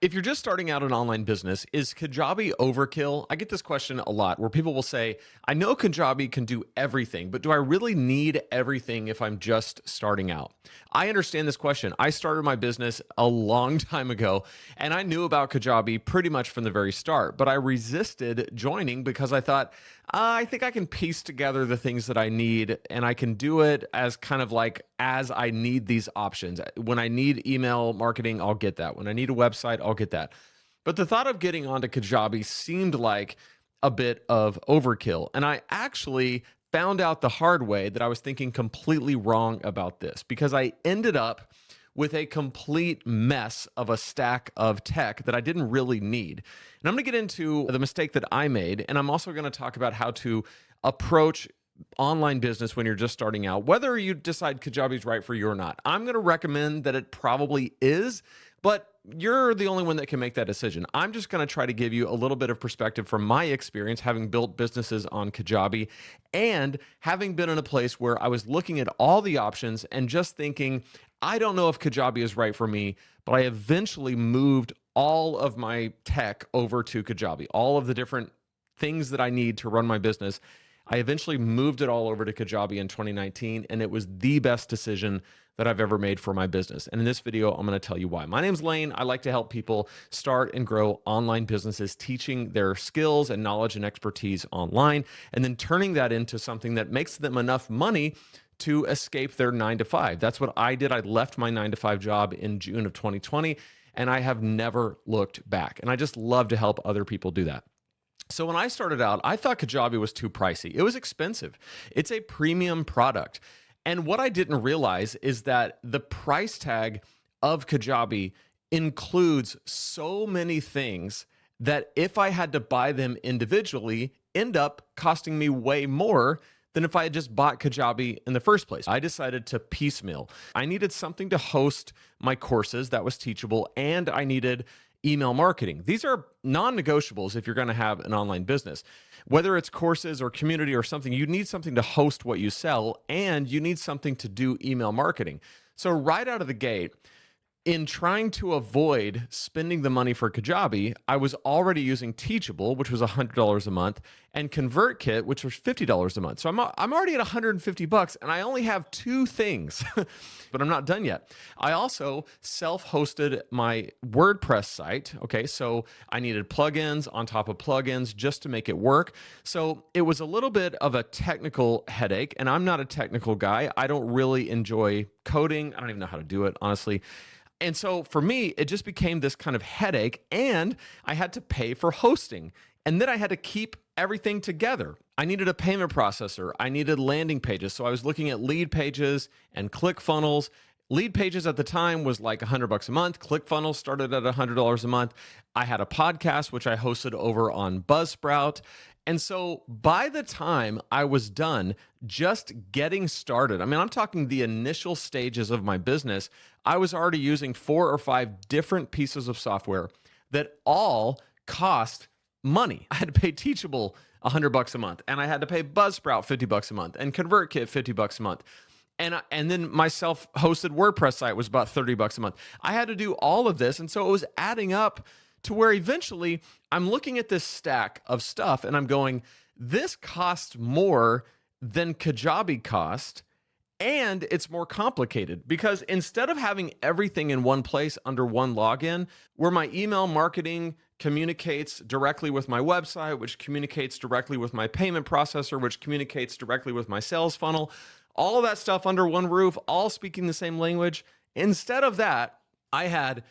If you're just starting out an online business, is Kajabi overkill? I get this question a lot where people will say, I know Kajabi can do everything, but do I really need everything if I'm just starting out? I understand this question. I started my business a long time ago, and I knew about Kajabi pretty much from the very start, but I resisted joining because I thought, I think I can piece together the things that I need, and I can do it as kind of like as I need these options. When I need email marketing, I'll get that. When I need a website, I'll get that. But the thought of getting onto Kajabi seemed like a bit of overkill. And I actually found out the hard way that I was thinking completely wrong about this, because I ended up with a complete mess of a stack of tech that I didn't really need. And I'm going to get into the mistake that I made, and I'm also going to talk about how to approach online business when you're just starting out, whether you decide Kajabi is right for you or not. I'm going to recommend that it probably is, but you're the only one that can make that decision. I'm just going to try to give you a little bit of perspective from my experience, having built businesses on Kajabi and having been in a place where I was looking at all the options and just thinking, I don't know if Kajabi is right for me, but I eventually moved all of my tech over to Kajabi, all of the different things that I need to run my business. I eventually moved it all over to Kajabi in 2019, and it was the best decision that I've ever made for my business. And in this video, I'm going to tell you why. My name's Lane. I like to help people start and grow online businesses, teaching their skills and knowledge and expertise online, and then turning that into something that makes them enough money to escape their 9-to-5. That's what I did. I left my 9-to-5 job in June of 2020, and I have never looked back. And I just love to help other people do that. So when I started out, I thought Kajabi was too pricey. It was expensive. It's a premium product. And what I didn't realize is that the price tag of Kajabi includes so many things that if I had to buy them individually, end up costing me way more than if I had just bought Kajabi in the first place. I decided to piecemeal. I needed something to host my courses that was teachable, and I needed email marketing. These are non-negotiables if you're going to have an online business. Whether it's courses or community or something, you need something to host what you sell, and you need something to do email marketing. So right out of the gate, in trying to avoid spending the money for Kajabi, I was already using Teachable, which was $100 a month, and ConvertKit, which was $50 a month. So I'm already at $150, and I only have two things, but I'm not done yet. I also self-hosted my WordPress site. Okay, so I needed plugins on top of plugins just to make it work. So it was a little bit of a technical headache, and I'm not a technical guy. I don't really enjoy coding. I don't even know how to do it, honestly. And so for me, it just became this kind of headache, and I had to pay for hosting. And then I had to keep everything together. I needed a payment processor. I needed landing pages. So I was looking at lead pages and ClickFunnels. Lead pages at the time was like $100 a month. ClickFunnels started at $100 a month. I had a podcast, which I hosted over on Buzzsprout. And so by the time I was done just getting started, I mean, I'm talking the initial stages of my business, I was already using 4 or 5 different pieces of software that all cost money. I had to pay Teachable $100 a month, and I had to pay Buzzsprout $50 a month, and ConvertKit $50 a month. And then my self-hosted WordPress site was about $30 a month. I had to do all of this, and so it was adding up to where eventually I'm looking at this stack of stuff and I'm going, this costs more than Kajabi cost, and it's more complicated because instead of having everything in one place under one login, where my email marketing communicates directly with my website, which communicates directly with my payment processor, which communicates directly with my sales funnel, all of that stuff under one roof, all speaking the same language. Instead of that, I had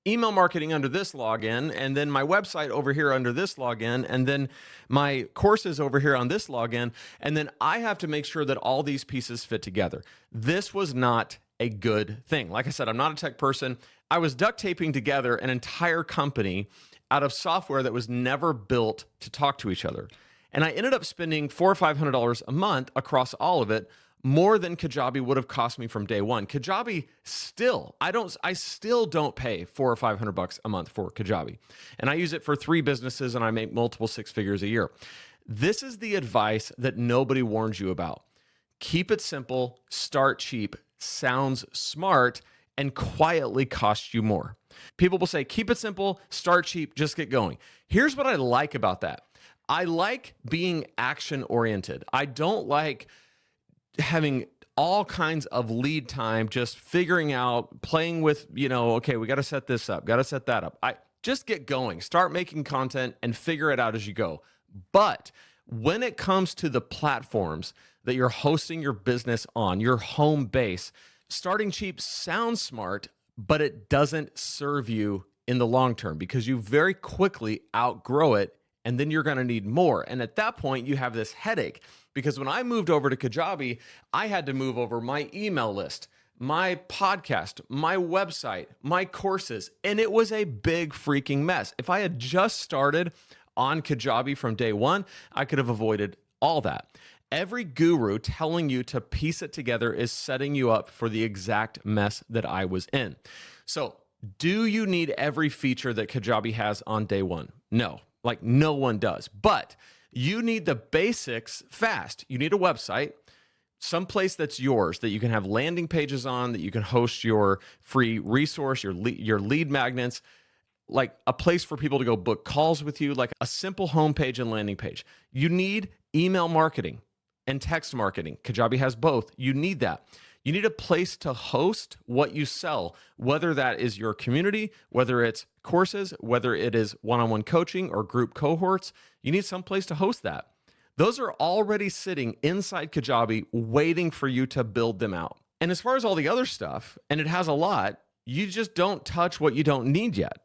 email marketing under this login, and then my website over here under this login, and then my courses over here on this login, and then I have to make sure that all these pieces fit together. This was not a good thing. Like I said, I'm not a tech person. I was duct taping together an entire company out of software that was never built to talk to each other. And I ended up spending $400 or $500 a month across all of it, more than Kajabi would have cost me from day one. Kajabi still, I still don't pay $400 or $500 a month for Kajabi. And I use it for 3 businesses, and I make multiple 6 figures a year. This is the advice that nobody warns you about. Keep it simple, start cheap, sounds smart, and quietly cost you more. People will say, keep it simple, start cheap, just get going. Here's what I like about that. I like being action oriented. I don't like having all kinds of lead time, just figuring out, playing with, okay, we got to set this up, got to set that up. I just get going, start making content and figure it out as you go. But when it comes to the platforms that you're hosting your business on, your home base, starting cheap sounds smart, but it doesn't serve you in the long term because you very quickly outgrow it, and then you're going to need more. And at that point, you have this headache because when I moved over to Kajabi, I had to move over my email list, my podcast, my website, my courses, and it was a big freaking mess. If I had just started on Kajabi from day one, I could have avoided all that. Every guru telling you to piece it together is setting you up for the exact mess that I was in. So, do you need every feature that Kajabi has on day one? No, like no one does. But you need the basics fast. You need a website, someplace that's yours, that you can have landing pages on, that you can host your free resource, your lead magnets, like a place for people to go book calls with you, like a simple homepage and landing page. You need email marketing and text marketing. Kajabi has both. You need that. You need a place to host what you sell, whether that is your community, whether it's courses, whether it is one-on-one coaching or group cohorts. You need some place to host that. Those are already sitting inside Kajabi waiting for you to build them out. And as far as all the other stuff, and it has a lot, you just don't touch what you don't need yet.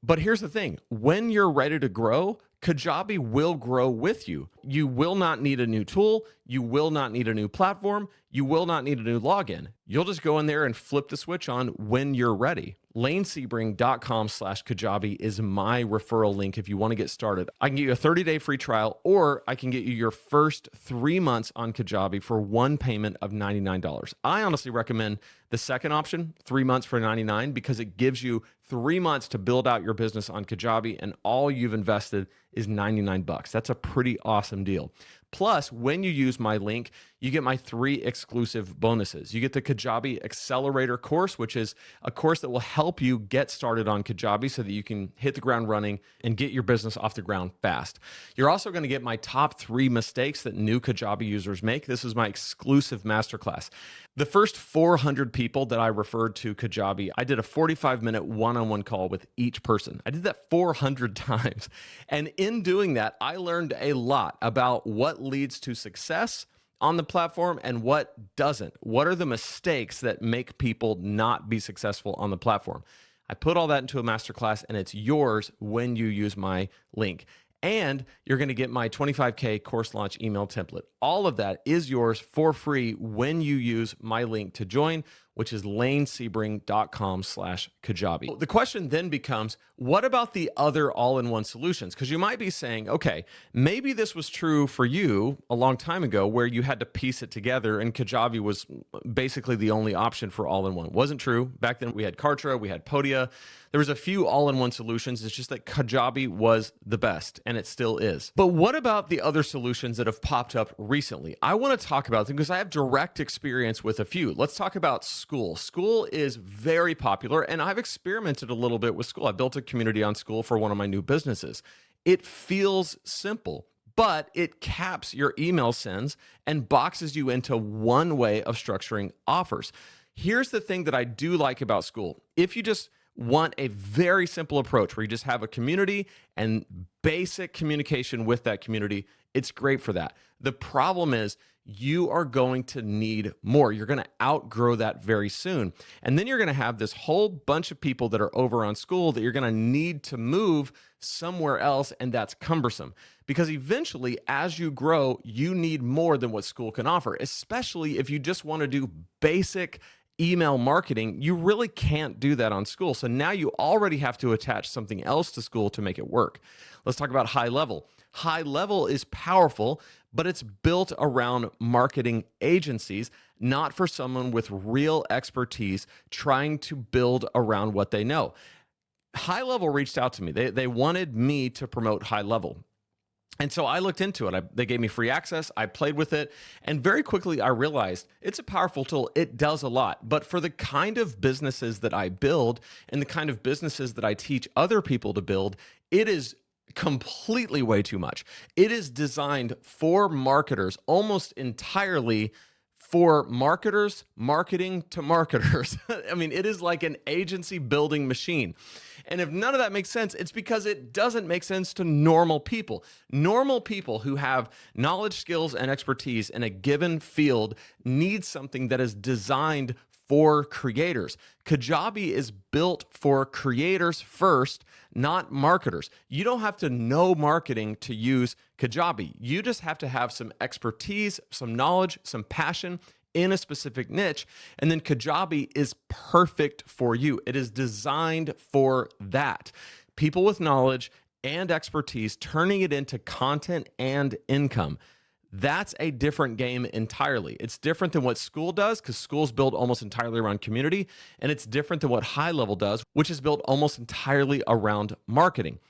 But here's the thing, when you're ready to grow, Kajabi will grow with you. You will not need a new tool. You will not need a new platform. You will not need a new login. You'll just go in there and flip the switch on when you're ready. LaneSebring.com/Kajabi is my referral link if you want to get started. I can get you a 30-day free trial, or I can get you your first 3 months on Kajabi for one payment of $99. I honestly recommend the second option, 3 months for $99, because it gives you 3 months to build out your business on Kajabi, and all you've invested is $99. That's a pretty awesome deal. Plus, when you use my link, you get my 3 exclusive bonuses. You get the Kajabi Accelerator course, which is a course that will help you get started on Kajabi so that you can hit the ground running and get your business off the ground fast. You're also going to get my top 3 mistakes that new Kajabi users make. This is my exclusive masterclass. The first 400 people that I referred to Kajabi, I did a 45-minute one-on-one call with each person. I did that 400 times. And in doing that, I learned a lot about what leads to success on the platform and what doesn't. What are the mistakes that make people not be successful on the platform? I put all that into a masterclass, and it's yours when you use my link. And you're going to get my 25K course launch email template. All of that is yours for free when you use my link to join, which is lanesebring.com/Kajabi. The question then becomes, what about the other all-in-one solutions? Because you might be saying, okay, maybe this was true for you a long time ago where you had to piece it together and Kajabi was basically the only option for all-in-one. Wasn't true. Back then we had Kartra, we had Podia. There was a few all-in-one solutions. It's just that Kajabi was the best, and it still is. But what about the other solutions that have popped up recently? I want to talk about them because I have direct experience with a few. Let's talk about Skool. Skool is very popular, and I've experimented a little bit with Skool. I built a community on Skool for one of my new businesses. It feels simple, but it caps your email sends and boxes you into one way of structuring offers. Here's the thing that I do like about Skool. If you just want a very simple approach where you just have a community and basic communication with that community, it's great for that. The problem is you are going to need more. You're going to outgrow that very soon. And then you're going to have this whole bunch of people that are over on Skool that you're going to need to move somewhere else, and that's cumbersome. Because eventually, as you grow, you need more than what Skool can offer, especially if you just want to do basic email marketing. You really can't do that on Skool. So now you already have to attach something else to Skool to make it work. Let's talk about HighLevel. HighLevel is powerful, but it's built around marketing agencies, not for someone with real expertise trying to build around what they know. HighLevel reached out to me. They wanted me to promote HighLevel. And so I looked into it. They gave me free access. I played with it. And very quickly, I realized it's a powerful tool. It does a lot. But for the kind of businesses that I build and the kind of businesses that I teach other people to build, it is completely way too much. It is designed for marketers, almost entirely for marketers, marketing to marketers. I mean, it is like an agency building machine. And if none of that makes sense, it's because it doesn't make sense to normal people. Normal people who have knowledge, skills, and expertise in a given field need something that is designed for creators. Kajabi is built for creators first, not marketers. You don't have to know marketing to use Kajabi. You just have to have some expertise, some knowledge, some passion in a specific niche, and then Kajabi is perfect for you. It is designed for that. People with knowledge and expertise turning it into content and income. That's a different game entirely. It's different than what Skool does, because Skool's built almost entirely around community, and it's different than what HighLevel does, which is built almost entirely around marketing.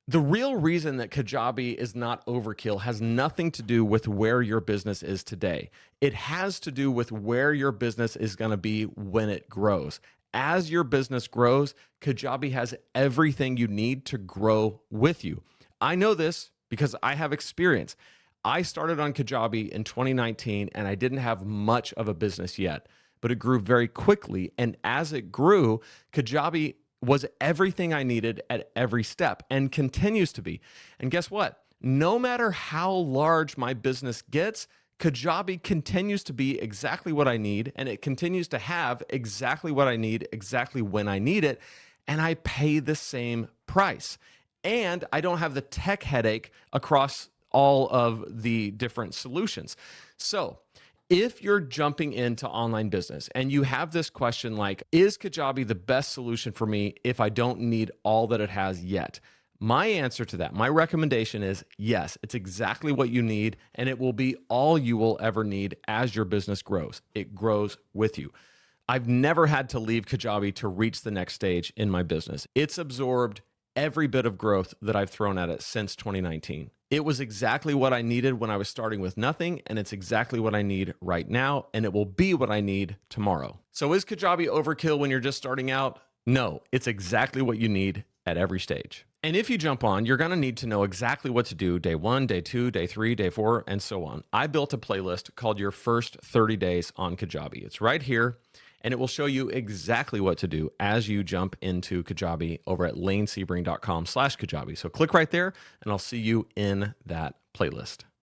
The real reason that Kajabi is not overkill has nothing to do with where your business is today. It has to do with where your business is going to be when it grows. As your business grows, Kajabi has everything you need to grow with you. I know this because I have experience. I started on Kajabi in 2019 and I didn't have much of a business yet, but it grew very quickly. And as it grew, Kajabi was everything I needed at every step and continues to be. And guess what? No matter how large my business gets, Kajabi continues to be exactly what I need, and it continues to have exactly what I need, exactly when I need it, and I pay the same price. And I don't have the tech headache across all of the different solutions. So if you're jumping into online business and you have this question like, is Kajabi the best solution for me if I don't need all that it has yet? My answer to that, my recommendation is yes, it's exactly what you need, and it will be all you will ever need as your business grows. It grows with you. I've never had to leave Kajabi to reach the next stage in my business. It's absorbed every bit of growth that I've thrown at it since 2019. It was exactly what I needed when I was starting with nothing, and it's exactly what I need right now, and it will be what I need tomorrow. So is Kajabi overkill when you're just starting out? No, it's exactly what you need at every stage. And if you jump on, you're going to need to know exactly what to do day 1, day 2, day 3, day 4, and so on. I built a playlist called Your First 30 Days on Kajabi. It's right here, and it will show you exactly what to do as you jump into Kajabi over at lanesebring.com/Kajabi. So click right there, and I'll see you in that playlist.